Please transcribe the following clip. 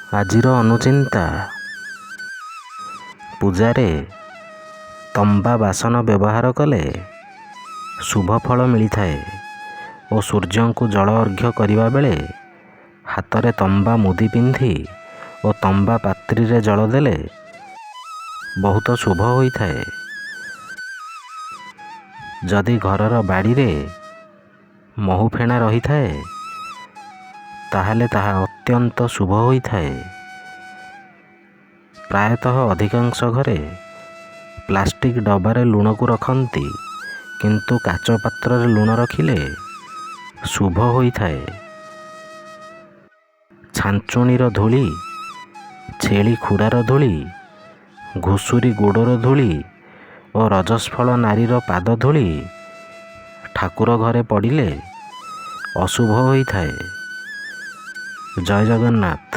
ଆଜିର ଅନୁଚିନ୍ତା। ପୂଜାରେ ତମ୍ବା ବାସନ ବ୍ୟବହାର କଲେ ଶୁଭ ଫଳ ମିଳିଥାଏ ଓ ସୂର୍ଯ୍ୟଙ୍କୁ ଜଳ ଅର୍ଘ୍ୟ କରିବା ବେଳେ ହାତରେ ତମ୍ବା ମୁଦି ପିନ୍ଧି ଓ ତମ୍ବା ପାତ୍ରିରେ ଜଳ ଦେଲେ ବହୁତ ଶୁଭ ହୋଇଥାଏ। ଯଦି ଘରର ବାଡ଼ିରେ ମହୁ ଫେଣା ରହିଥାଏ ତାହେଲେ ତାହା ଅତ୍ୟନ୍ତ ଶୁଭ ହୋଇଥାଏ। ପ୍ରାୟତଃ ଅଧିକାଂଶ ଘରେ ପ୍ଲାଷ୍ଟିକ୍ ଡବାରେ ଲୁଣକୁ ରଖନ୍ତି, କିନ୍ତୁ କାଚ ପାତ୍ରରେ ଲୁଣ ରଖିଲେ ଶୁଭ ହୋଇଥାଏ। ଛାଞ୍ଚୁଣୀର ଧୂଳି, ଛେଳି ଖୁରାର ଧୂଳି, ଘୁଷୁରୀ ଗୋଡ଼ର ଧୂଳି ଓ ରଜସ୍ଫଳ ନାରୀର ପାଦ ଧୂଳି ଠାକୁର ଘରେ ପଡ଼ିଲେ ଅଶୁଭ ହୋଇଥାଏ। ଜୟ ଜଗନ୍ନାଥ।